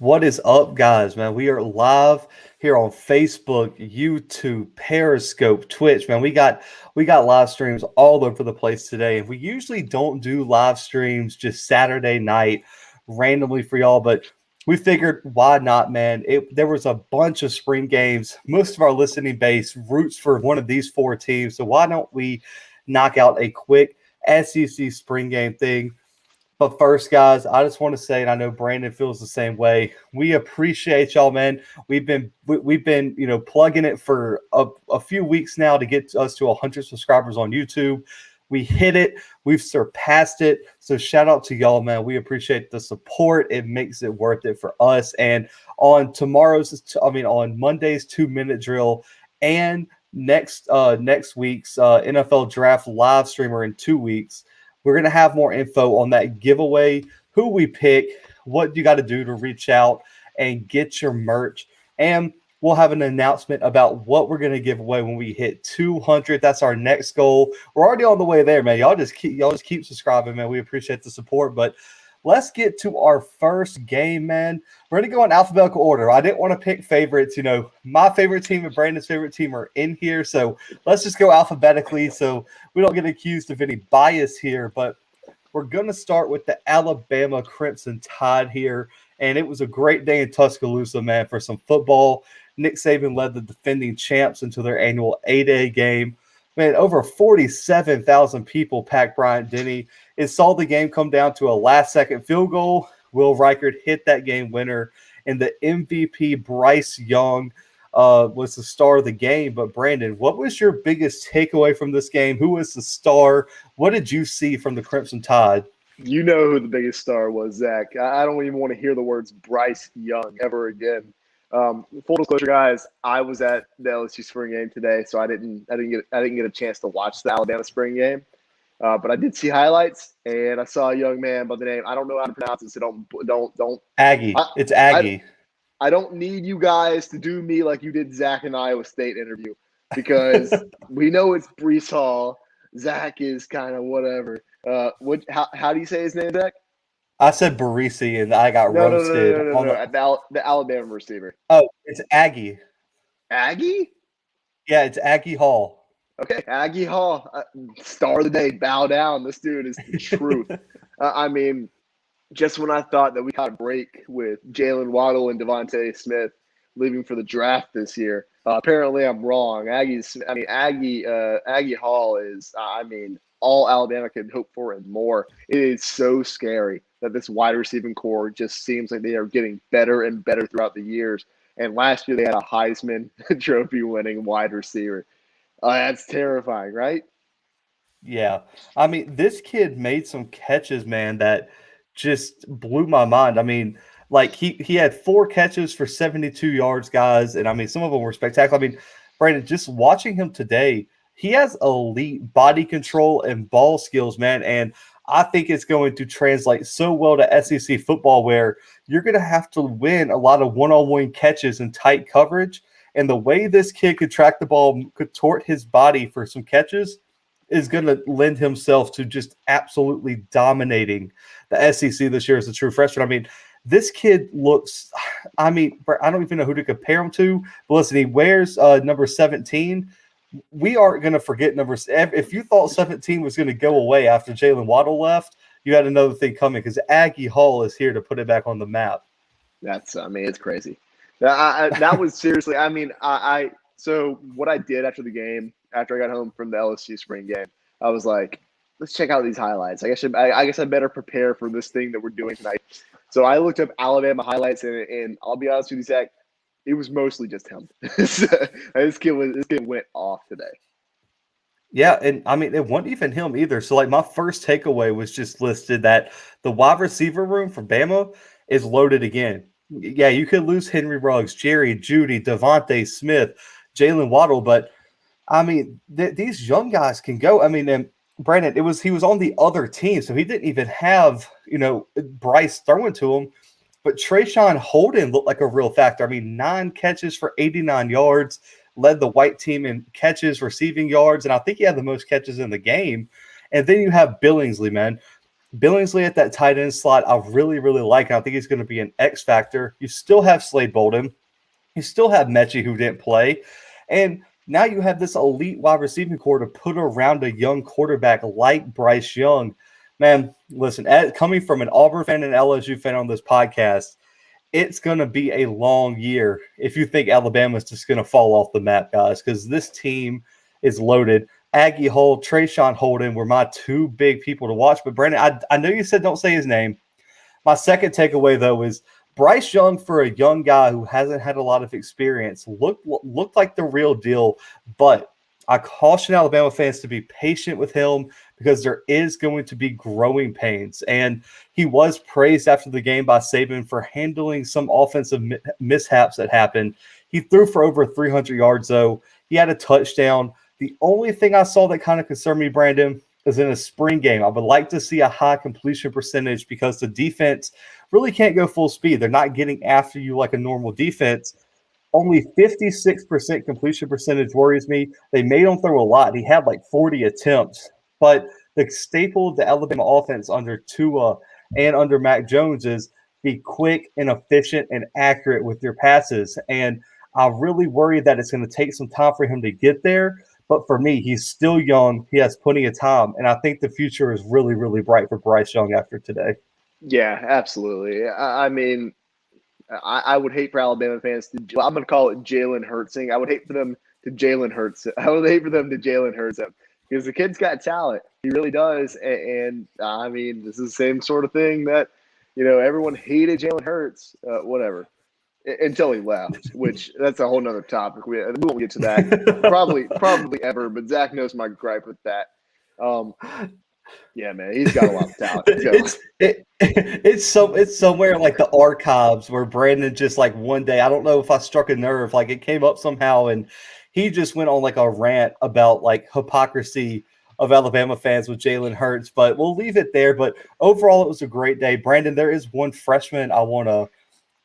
What is up, guys, man? We are live here on Facebook, YouTube, Periscope, Twitch, man. We got live streams all over the place today. And we usually don't do live streams just Saturday night randomly for y'all, but we figured why not, man? There was a bunch of spring games. Most of our listening base roots for one of these four teams. So why don't we knock out a quick SEC spring game thing? But first, guys, I just want to say, and I know Brandon feels the same way. We appreciate y'all, man. We've been plugging it for a few weeks now to get us to 100 subscribers on YouTube. We hit it. We've surpassed it. So shout out to y'all, man. We appreciate the support. It makes it worth it for us. And on Monday's 2-minute drill and next week's NFL draft live streamer in 2 weeks. We're going to have more info on that giveaway, who we pick, what you got to do to reach out and get your merch. And we'll have an announcement about what we're going to give away when we hit 200. That's our next goal. We're already on the way there, man. Y'all just keep subscribing, man. We appreciate the support. But let's get to our first game, man. We're going to go in alphabetical order. I didn't want to pick favorites. My favorite team and Brandon's favorite team are in here. So let's just go alphabetically so we don't get accused of any bias here. But we're going to start with the Alabama Crimson Tide here. And it was a great day in Tuscaloosa, man, for some football. Nick Saban led the defending champs into their annual A-Day game. Man, over 47,000 people packed Bryant-Denny. It saw the game come down to a last-second field goal. Will Reichard hit that game winner, and the MVP, Bryce Young, was the star of the game. But, Brandon, what was your biggest takeaway from this game? Who was the star? What did you see from the Crimson Tide? You know who the biggest star was, Zach. I don't even want to hear the words Bryce Young ever again. Full disclosure, guys, I was at the LSU spring game today, so I didn't get a chance to watch the Alabama spring game. But I did see highlights, and I saw a young man by the name. I don't know how to pronounce it, so don't. Aggie. It's Aggie. I don't need you guys to do me like you did Zach in the Iowa State interview, because we know it's Brees Hall. Zach is kind of whatever. How do you say his name, Zach? I said Barisi, and I got roasted. No. The Alabama receiver. Oh, it's Aggie. Aggie? Yeah, it's Aggie Hall. Okay, Aggie Hall, star of the day, bow down. This dude is the truth. Just when I thought that we got a break with Jalen Waddle and Devontae Smith leaving for the draft this year, apparently I'm wrong. Aggie Hall is, all Alabama can hope for and more. It is so scary that this wide receiving core just seems like they are getting better and better throughout the years. And last year they had a Heisman Trophy winning wide receiver. That's terrifying, right? Yeah. This kid made some catches, man, that just blew my mind. He had 4 catches for 72 yards, guys. And, some of them were spectacular. Brandon, just watching him today, he has elite body control and ball skills, man. And I think it's going to translate so well to SEC football, where you're going to have to win a lot of one-on-one catches and tight coverage. And the way this kid could track the ball, contort his body for some catches, is going to lend himself to just absolutely dominating the SEC this year as a true freshman. This kid looks – I don't even know who to compare him to. But listen, he wears number 17. We aren't going to forget numbers. If you thought 17 was going to go away after Jalen Waddle left, you had another thing coming, because Aggie Hall is here to put it back on the map. That's – it's crazy. That was seriously. So what I did after the game, after I got home from the LSU spring game, I was like, let's check out these highlights. I guess I better prepare for this thing that we're doing tonight. So I looked up Alabama highlights, and I'll be honest with you, Zach, it was mostly just him. This kid went off today. Yeah, and it wasn't even him either. So my first takeaway was just listed that the wide receiver room for Bama is loaded again. Yeah, you could lose Henry Ruggs, Jerry Jeudy, Devontae Smith, Jalen Waddle, but these young guys can go. And Brandon, he was on the other team, so he didn't even have Bryce throwing to him. But Trayshawn Holden looked like a real factor. 9 catches for 89 yards, led the white team in catches, receiving yards, and I think he had the most catches in the game. And then you have Billingsley, man. Billingsley at that tight end slot, I really, really like. I think he's going to be an X factor. You still have Slade Bolden. You still have Mechie who didn't play. And now you have this elite wide receiving core to put around a young quarterback like Bryce Young. Man, listen, coming from an Auburn fan and LSU fan on this podcast, it's going to be a long year if you think Alabama's just going to fall off the map, guys, because this team is loaded. Aggie Hull, Trayshawn Holden were my two big people to watch. But, Brandon, I know you said don't say his name. My second takeaway, though, is Bryce Young, for a young guy who hasn't had a lot of experience, looked like the real deal. But I caution Alabama fans to be patient with him because there is going to be growing pains. And he was praised after the game by Saban for handling some offensive mishaps that happened. He threw for over 300 yards, though. He had a touchdown. The only thing I saw that kind of concerned me, Brandon, is in a spring game. I would like to see a high completion percentage because the defense really can't go full speed. They're not getting after you like a normal defense. Only 56% completion percentage worries me. They made him throw a lot. He had like 40 attempts. But the staple of the Alabama offense under Tua and under Mac Jones is be quick and efficient and accurate with your passes. And I really worry that it's going to take some time for him to get there. But for me, he's still young. He has plenty of time. And I think the future is really, really bright for Bryce Young after today. Yeah, absolutely. I mean, I would hate for Alabama fans to. I'm going to call it Jalen Hurtsing. I would hate for them to Jalen Hurts. I would hate for them to Jalen Hurts him because the kid's got talent. He really does. And I mean, this is the same sort of thing that everyone hated Jalen Hurts. Whatever. Until he left, which that's a whole nother topic. We won't get to that probably ever. But Zach knows my gripe with that. Yeah, man, he's got a lot of talent. It's somewhere in like the archives where Brandon just like one day, I don't know if I struck a nerve, like it came up somehow, and he just went on like a rant about like hypocrisy of Alabama fans with Jalen Hurts. But we'll leave it there. But overall, it was a great day. Brandon, there is one freshman I want to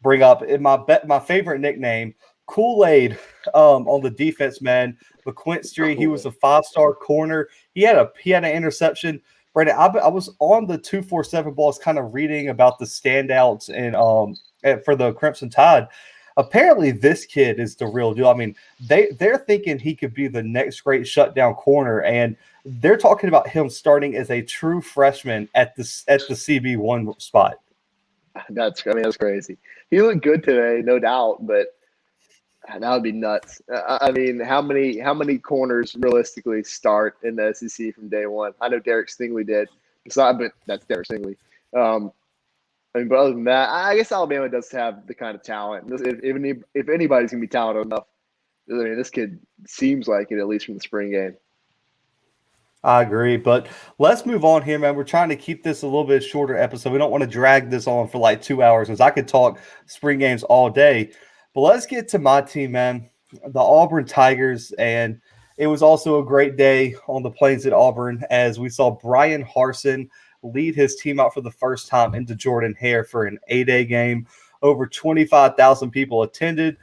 bring up in my favorite nickname, Kool-Aid, on the defense, man. McQuinstry, he was a 5-star corner. He had an interception. Brandon, I was on the 247 balls, kind of reading about the standouts and for the Crimson Tide. Apparently, this kid is the real deal. I mean, they're thinking he could be the next great shutdown corner, and they're talking about him starting as a true freshman at the CB1 spot. That's crazy. He looked good today, no doubt, but that would be nuts. I mean, how many corners realistically start in the SEC from day one? I know Derek Stingley did, but that's Derek Stingley. But other than that, I guess Alabama does have the kind of talent. If anybody's gonna be talented enough, I mean, this kid seems like it, at least from the spring game. I agree, but let's move on here, man. We're trying to keep this a little bit shorter episode. We don't want to drag this on for like 2 hours because I could talk spring games all day. But let's get to my team, man, the Auburn Tigers. And it was also a great day on the plains at Auburn as we saw Bryan Harsin lead his team out for the first time into Jordan-Hare for an 8A game. Over 25,000 people attended.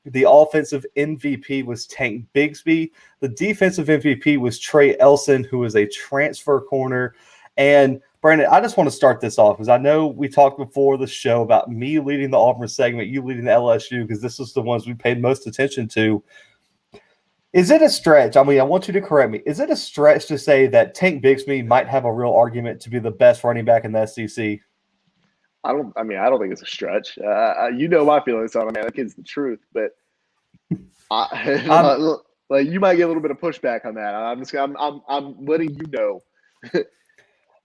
The offensive MVP was Tank Bigsby. The defensive MVP was Trey Elson, who is a transfer corner. And Brandon, I just want to start this off because I know we talked before the show about me leading the Auburn segment, you leading the LSU, because this is the ones we paid most attention to. Is it a stretch? I mean, I want you to correct me. Is it a stretch to say that Tank Bigsby might have a real argument to be the best running back in the SEC? I don't think it's a stretch. My feelings on him, man. That kid's the truth. But like you might get a little bit of pushback on that. I'm letting you know.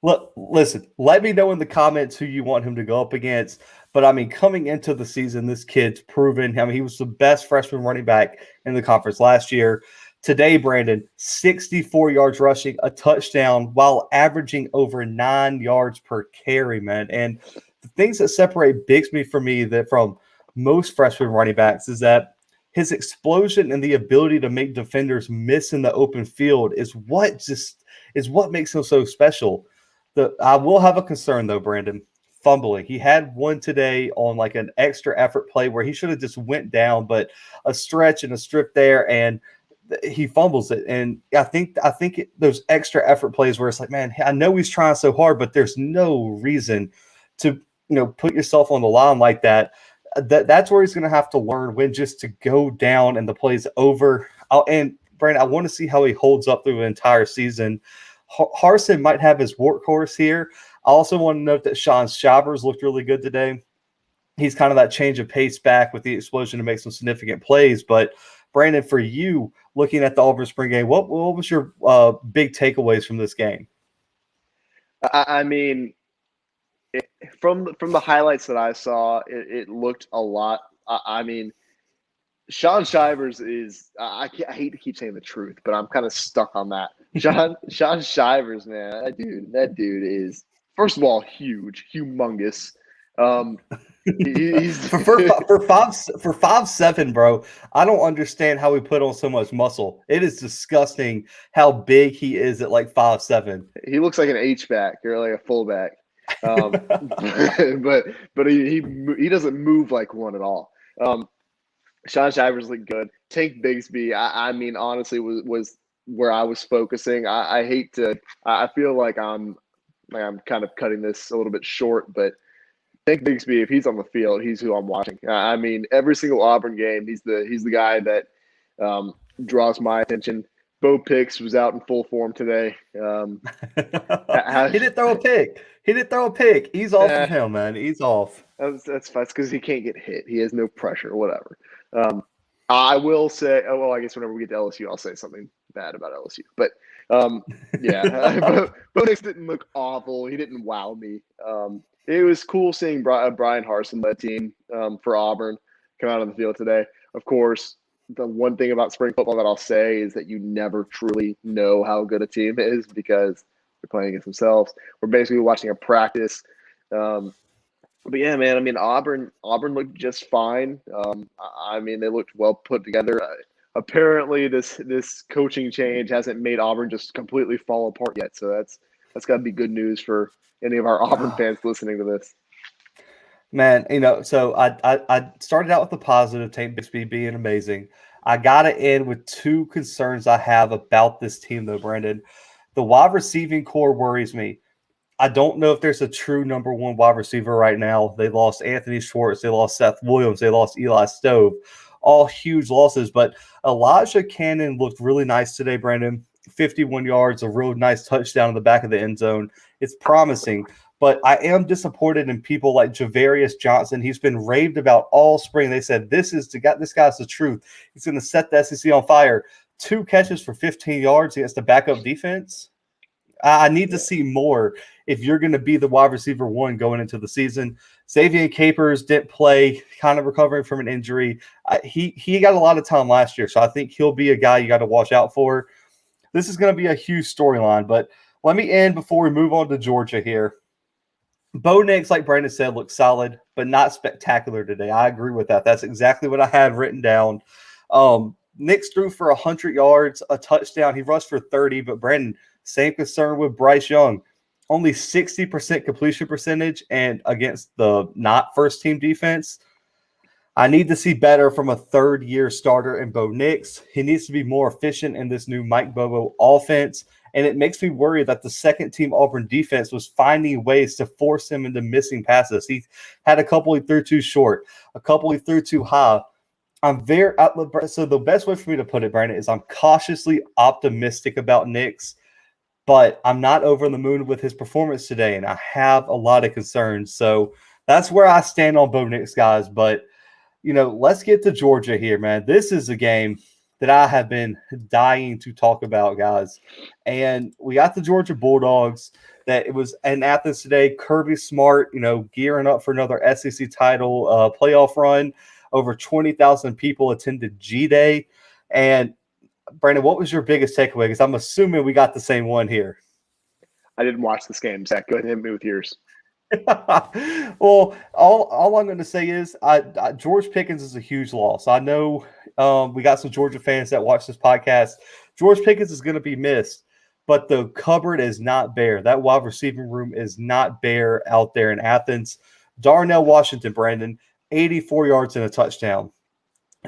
Look, listen. Let me know in the comments who you want him to go up against. But I mean, coming into the season, this kid's proven. I mean, he was the best freshman running back in the conference last year. Today, Brandon, 64 yards rushing, a touchdown, while averaging over 9 yards per carry, man. And the things that separate Bigsby for me from most freshman running backs is that his explosion and the ability to make defenders miss in the open field is what makes him so special. I will have a concern though, Brandon. Fumbling. He had one today on like an extra effort play where he should have just went down, but a stretch and a strip there, and he fumbles it. And I think those extra effort plays where it's like, man, I know he's trying so hard, but there's no reason to put yourself on the line like that. That's where he's going to have to learn when just to go down and the play's over. And Brandon, I want to see how he holds up through the entire season. Harsin might have his workhorse here. I also want to note that Shaun Shivers looked really good today. He's kind of that change of pace back with the explosion to make some significant plays. But Brandon, for you, looking at the Auburn spring game, what was your big takeaways from this game? I mean, from the highlights that I saw, it looked a lot. I mean, Shaun Shivers is I hate to keep saying the truth, but I'm kind of stuck on that. Shaun Shivers, man, that dude is, first of all, huge, humongous. He's for 5'7", bro. I don't understand how he put on so much muscle. It is disgusting how big he is at like 5'7". He looks like an H-back or like a fullback. But he doesn't move like one at all. Shaun Shivers looked good. Tank Bigsby, I mean, honestly, was where I was focusing. I hate to. I feel like I'm kind of cutting this a little bit short, but Tank Bigsby, if he's on the field, he's who I'm watching. I mean, every single Auburn game, he's the guy that draws my attention. Bo Nix was out in full form today. He didn't throw a pick. He's off of him, man. He's off. That's fine. It's because he can't get hit. He has no pressure, whatever. I will say, I guess whenever we get to LSU, I'll say something bad about LSU. But yeah, Bo Nix didn't look awful. He didn't wow me. It was cool seeing Bryan Harsin led team for Auburn come out on the field today. Of course, the one thing about spring football that I'll say is that you never truly know how good a team is because they're playing against themselves. We're basically watching a practice. But yeah, man, I mean, Auburn looked just fine. I mean, they looked well put together. Apparently, this coaching change hasn't made Auburn just completely fall apart yet. So that's got to be good news for any of our Auburn fans listening to this. Man, so I started out with the positive, Tank Bigsby being amazing. I got to end with two concerns I have about this team, though, Brandon. The wide receiving core worries me. I don't know if there's a true number one wide receiver right now. They lost Anthony Schwartz. They lost Seth Williams. They lost Eli Stove. All huge losses. But Elijah Cannon looked really nice today, Brandon. 51 yards, a real nice touchdown in the back of the end zone. It's promising. But I am disappointed in people like Javarius Johnson. He's been raved about all spring. They said, this guy's the truth. He's going to set the SEC on fire. 2 catches for 15 yards against the backup defense. I need to see more if you're going to be the wide receiver one going into the season. Xavier Capers didn't play, kind of recovering from an injury. He got a lot of time last year, so I think he'll be a guy you got to watch out for. This is going to be a huge storyline, but let me end before we move on to Georgia here. Bo Nix, like Brandon said, looked solid, but not spectacular today. I agree with that. That's exactly what I had written down. Nix threw for 100 yards, a touchdown. He rushed for 30, but Brandon, same concern with Bryce Young. Only 60% completion percentage, and against the not first-team defense. I need to see better from a third-year starter in Bo Nix. He needs to be more efficient in this new Mike Bobo offense, and it makes me worry that the second-team Auburn defense was finding ways to force him into missing passes. He had a couple he threw too short, a couple he threw too high. So the best way for me to put it, Brandon, is I'm cautiously optimistic about Nix, but I'm not over the moon with his performance today, and I have a lot of concerns. So that's where I stand on Bo Nix, guys. But, let's get to Georgia here, man. This is a game that I have been dying to talk about, guys. And we got the Georgia Bulldogs. That it was in Athens today. Kirby Smart, gearing up for another SEC title playoff run. Over 20,000 people attended G-Day. And Brandon, what was your biggest takeaway? Because I'm assuming we got the same one here. I didn't watch this game, Zach. Go ahead and hit me with yours. Well, all I'm going to say is George Pickens is a huge loss. I know we got some Georgia fans that watch this podcast. George Pickens is going to be missed, but the cupboard is not bare. That wide receiving room is not bare out there in Athens. Darnell Washington, Brandon, 84 yards and a touchdown.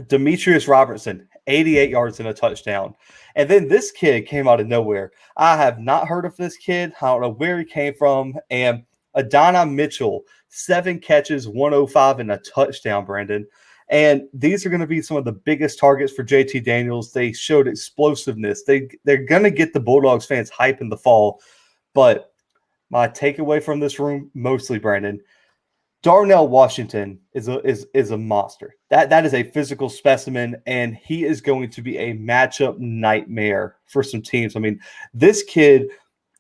Demetrius Robertson, 88 yards and a touchdown. And then this kid came out of nowhere. I have not heard of this kid. I don't know where he came from. And Adonai Mitchell, 7 catches, 105 and a touchdown, Brandon. And these are going to be some of the biggest targets for JT Daniels. They showed explosiveness. They're going to get the Bulldogs fans hype in the fall. But my takeaway from this room, mostly, Brandon, Darnell Washington is a monster. That is a physical specimen, and he is going to be a matchup nightmare for some teams. I mean, this kid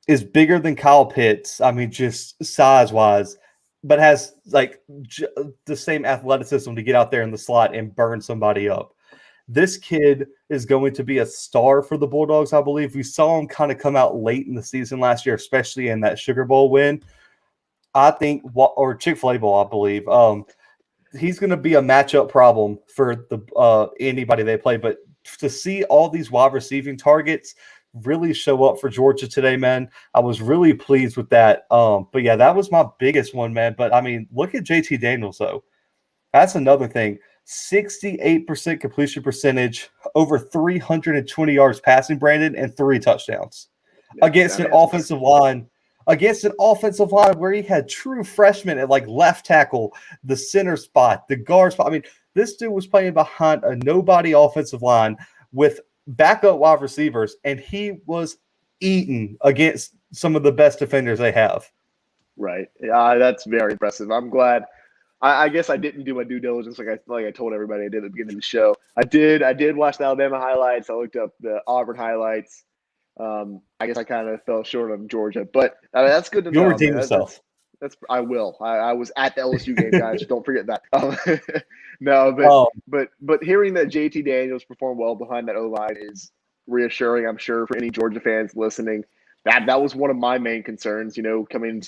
is bigger than Kyle Pitts. I mean, just size-wise, but has like the same athleticism to get out there in the slot and burn somebody up. This kid is going to be a star for the Bulldogs, I believe. We saw him kind of come out late in the season last year, especially in that Sugar Bowl win. I think, or Chick-fil-A Bowl, I believe. He's going to be a matchup problem for the anybody they play. But to see all these wide receiving targets really show up for Georgia today, man, I was really pleased with that. But yeah, that was my biggest one, man. But I mean, look at JT Daniels, though. That's another thing. 68% completion percentage, over 320 yards passing, Brandon, and 3 touchdowns against an offensive line. Against an offensive line where he had true freshmen at like left tackle, the center spot, the guard spot. I mean, this dude was playing behind a nobody offensive line with backup wide receivers, and he was eaten against some of the best defenders they have. Right. That's very impressive. I'm glad. I guess I didn't do my due diligence like I told everybody I did at the beginning of the show. I did watch the Alabama highlights. I looked up the Auburn highlights. I guess I kind of fell short on Georgia, but that's good to know. You'll redeem yourself. That's I will. I was at the LSU game, guys. Don't forget that. No, but hearing that JT Daniels performed well behind that O-line is reassuring. I'm sure for any Georgia fans listening. That was one of my main concerns. Coming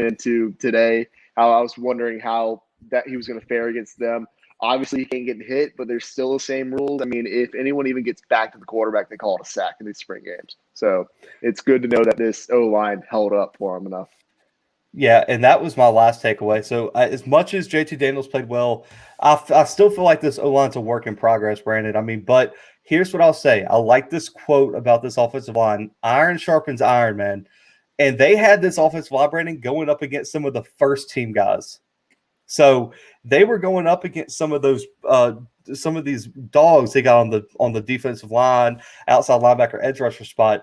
into today, how I was wondering how that he was going to fare against them. Obviously, he can't get hit, but there's still the same rules. I mean, if anyone even gets back to the quarterback, they call it a sack in these spring games. So it's good to know that this O-line held up for him enough. Yeah, and that was my last takeaway. So as much as JT Daniels played well, I still feel like this O-line's a work in progress, Brandon. I mean, but here's what I'll say. I like this quote about this offensive line. Iron sharpens iron, man. And they had this offensive line, Brandon, going up against some of the first-team guys. So they were going up against some of these dogs they got on the defensive line, outside linebacker, edge rusher spot.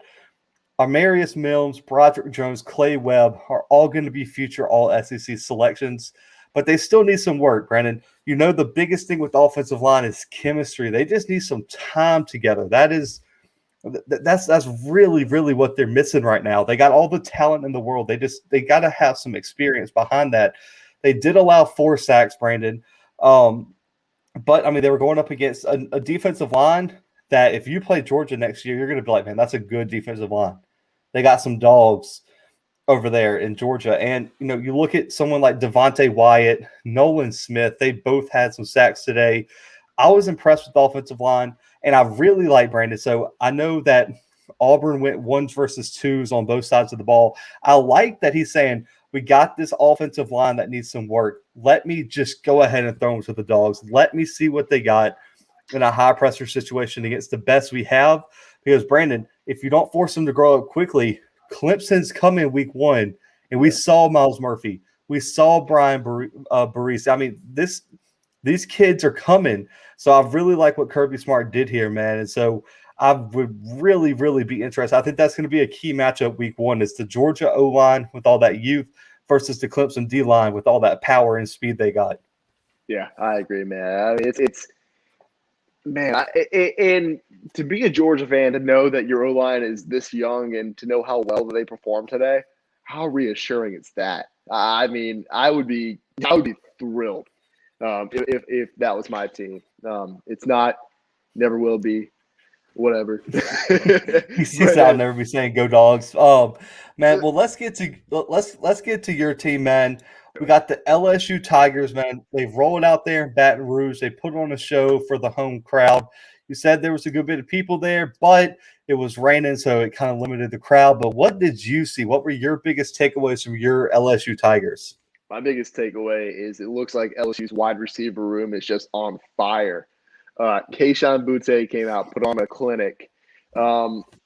Armarius Mills, Broderick Jones, Clay Webb are all going to be future All-SEC selections, but they still need some work, Brandon. The biggest thing with the offensive line is chemistry. They just need some time together. That's really, really what they're missing right now. They got all the talent in the world. They got to have some experience behind that. They did allow 4 sacks, Brandon. But, I mean, they were going up against a defensive line that if you play Georgia next year, you're going to be like, man, that's a good defensive line. They got some dogs over there in Georgia. And, you look at someone like Devontae Wyatt, Nolan Smith, they both had some sacks today. I was impressed with the offensive line, and I really like Brandon. So I know that Auburn went 1s versus 2s on both sides of the ball. I like that he's saying, we got this offensive line that needs some work. Let me just go ahead and throw them to the dogs. Let me see what they got in a high-pressure situation against the best we have. Because, Brandon, if you don't force them to grow up quickly, Clemson's coming week 1, and we saw Miles Murphy. We saw Brian Barese. I mean, these kids are coming. So I really like what Kirby Smart did here, man. And so I would really, really be interested. I think that's going to be a key matchup week 1. It's the Georgia O-line with all that youth versus the Clemson D-line with all that power and speed they got. Yeah, I agree, man. I mean, and to be a Georgia fan, to know that your O-line is this young and to know how well they performed today, how reassuring is that? I mean, I would be thrilled if that was my team. It's not, never will be. Whatever. I'll never be saying go dogs. Man, well, let's get to your team, man. We got the LSU Tigers, man. They've rolled out there in Baton Rouge. They put on a show for the home crowd. You said there was a good bit of people there, but it was raining, so it kind of limited the crowd. But what did you see? What were your biggest takeaways from your LSU Tigers? My biggest takeaway is it looks like LSU's wide receiver room is just on fire. Keishawn Butte came out, put on a clinic.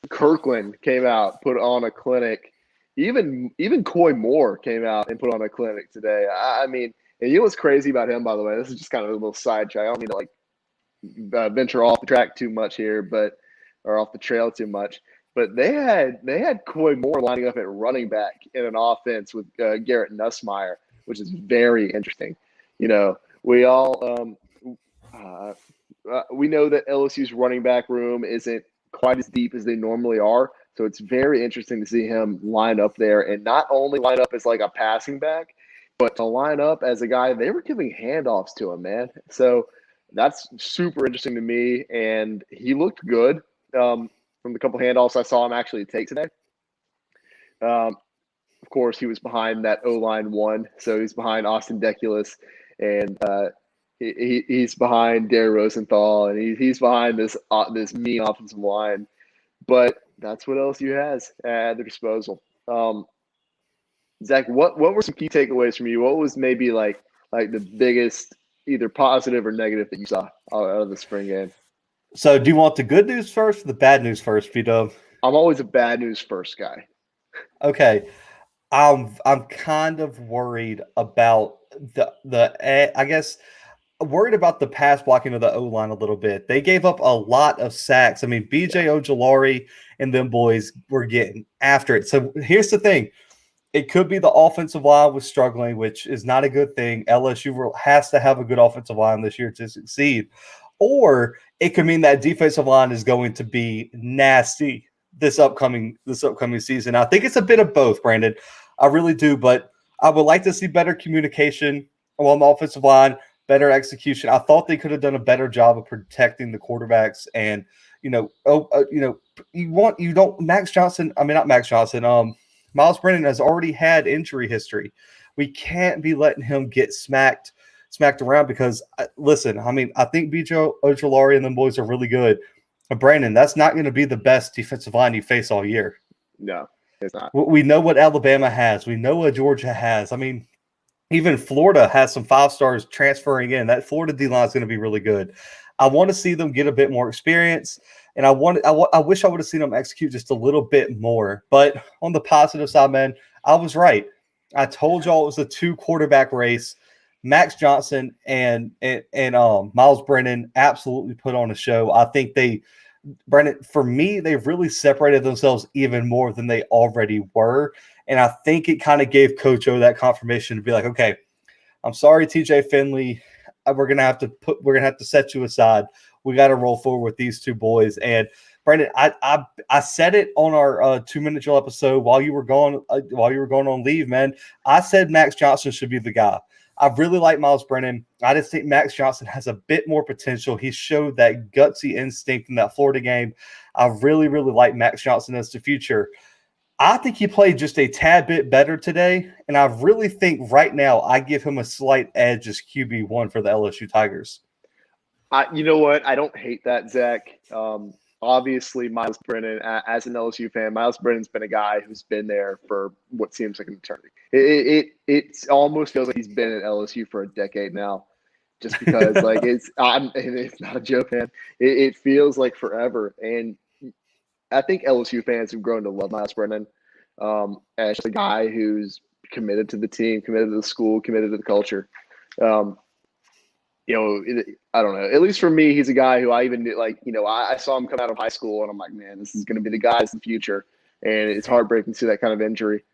Kirkland came out, put on a clinic. Even Coy Moore came out and put on a clinic today. I mean, and you know what's crazy about him, by the way? This is just kind of a little sidetrack. I don't mean to venture off the track too much here, or off the trail too much. But they had Coy Moore lining up at running back in an offense with Garrett Nussmeier, which is very interesting. You know, we all we know that LSU's running back room isn't quite as deep as they normally are, so it's very interesting to see him line up there, and not only line up as like a passing back, but to line up as a guy they were giving handoffs to him, man. So that's super interesting to me, and he looked good from the couple handoffs I saw him actually take today. Of course, he was behind that O-line one, so he's behind Austin Deculus, and he's behind Dare Rosenthal, and he's behind this mean offensive line. But that's what LSU has at their disposal. Zach, what were some key takeaways from you? What was maybe like the biggest either positive or negative that you saw out of the spring game? So do you want the good news first or the bad news first, P-Dub? I'm always a bad news first guy. Okay. I'm kind of worried about I guess worried about the pass blocking of the O-line a little bit. They gave up a lot of sacks. I mean, BJ Ojulari and them boys were getting after it. So here's the thing. It could be the offensive line was struggling, which is not a good thing. LSU has to have a good offensive line this year to succeed. Or it could mean that defensive line is going to be nasty this upcoming season. I think it's a bit of both, Brandon. I really do, but I would like to see better communication along the offensive line, better execution. I thought they could have done a better job of protecting the quarterbacks. And Miles Brennan has already had injury history. We can't be letting him get smacked around because, listen, I mean, I think BJ Ojulari and them boys are really good. But Brandon, that's not going to be the best defensive line you face all year. No, it's not. We know what Alabama has. We know what Georgia has. I mean, even Florida has some 5-stars transferring in. That Florida D-line is going to be really good. I want to see them get a bit more experience, and I wish I would have seen them execute just a little bit more. But on the positive side, man, I was right. I told y'all it was a 2-quarterback race. Max Johnson and Miles Brennan absolutely put on a show. I think Brennan, for me, they've really separated themselves even more than they already were. And I think it kind of gave Coach O that confirmation to be like, okay, I'm sorry, TJ Finley. We're gonna have to set you aside. We got to roll forward with these two boys. And Brandon, I said it on our 2-minute drill episode while you were going on leave, man. I said Max Johnson should be the guy. I really like Miles Brennan. I just think Max Johnson has a bit more potential. He showed that gutsy instinct in that Florida game. I really, really like Max Johnson as the future. I think he played just a tad bit better today, and I really think right now I give him a slight edge as QB1 for the LSU Tigers. You know what? I don't hate that, Zach. Obviously, Miles Brennan, as an LSU fan, Miles Brennan's been a guy who's been there for what seems like an eternity. It almost feels like he's been at LSU for a decade now, just because like it's not a joke, man. It feels like forever, and I think LSU fans have grown to love Miles Brennan as a guy who's committed to the team, committed to the school, committed to the culture. I don't know. At least for me, he's a guy who I even knew, I saw him come out of high school, and I'm like, man, this is going to be the guys in the future. And it's heartbreaking to see that kind of injury.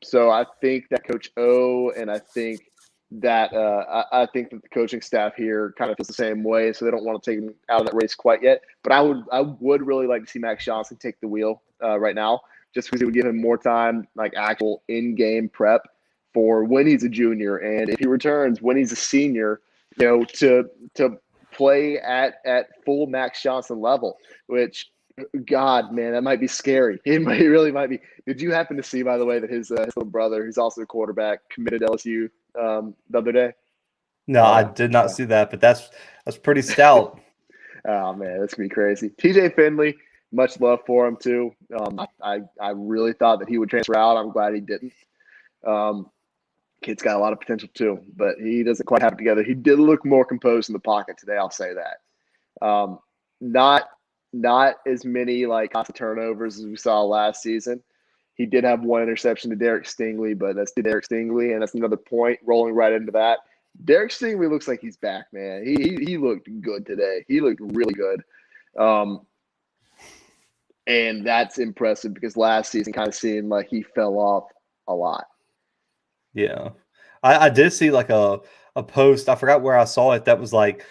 So I think that Coach O, and I think that the coaching staff here kind of feels the same way. So they don't want to take him out of that race quite yet. But I would really like to see Max Johnson take the wheel right now, just because it would give him more time, like actual in-game prep for when he's a junior, and if he returns when he's a senior, to play at full Max Johnson level, which, God, man, that might be scary. It really might be. Did you happen to see, by the way, that his little brother, who's also a quarterback, committed to LSU the other day? No, I did not see that, but that's pretty stout. Oh, man, that's going to be crazy. TJ Finley, much love for him, too. I really thought that he would transfer out. I'm glad he didn't. kid's got a lot of potential too, but he doesn't quite have it together. He did look more composed in the pocket today. I'll say that. Not as many like turnovers as we saw last season. He did have one interception to Derek Stingley, but that's to Derek Stingley, and that's another point rolling right into that. Derek Stingley looks like he's back, man. He looked good today. He looked really good. And that's impressive because last season kind of seemed like he fell off a lot. Yeah. I did see like a post, I forgot where I saw it, that was like,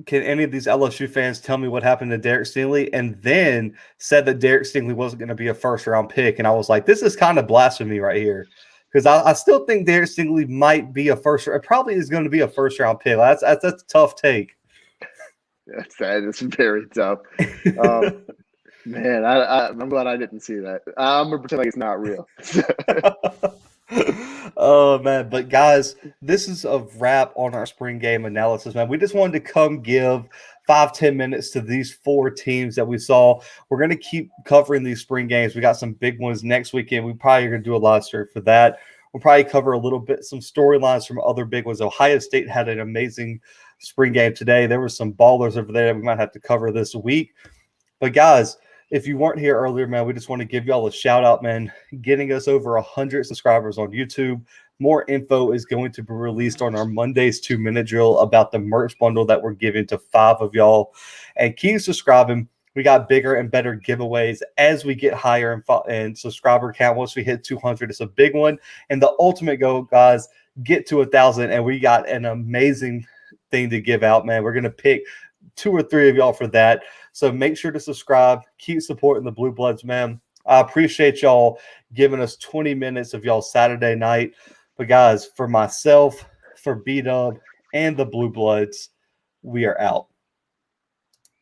can any of these LSU fans tell me what happened to Derek Stingley? And then said that Derek Stingley wasn't going to be a first-round pick. And I was like, this is kind of blasphemy right here. Because I still think Derek Stingley might be a first – probably is going to be a first-round pick. That's a tough take. It's very tough. Man, I'm glad I didn't see that. I'm going to pretend like it's not real. Oh, man. But, guys, this is a wrap on our spring game analysis, man. We just wanted to come give 5-10 minutes to these 4 teams that we saw. We're going to keep covering these spring games. We got some big ones next weekend. We probably are going to do a live stream for that. We'll probably cover a little bit, some storylines from other big ones. Ohio State had an amazing spring game today. There were some ballers over there that we might have to cover this week. But, guys, if you weren't here earlier, man, we just want to give y'all a shout out, man. Getting us over 100 subscribers on YouTube. More info is going to be released on our Monday's 2-minute drill about the merch bundle that we're giving to 5 of y'all. And keep subscribing. We got bigger and better giveaways as we get higher in subscriber count. Once we hit 200, it's a big one. And the ultimate goal, guys, get to 1,000. And we got an amazing thing to give out, man. We're going to pick 2 or 3 of y'all for that. So make sure to subscribe. Keep supporting the Blue Bloods, man. I appreciate y'all giving us 20 minutes of y'all Saturday night. But, guys, for myself, for B-Dub, and the Blue Bloods, we are out.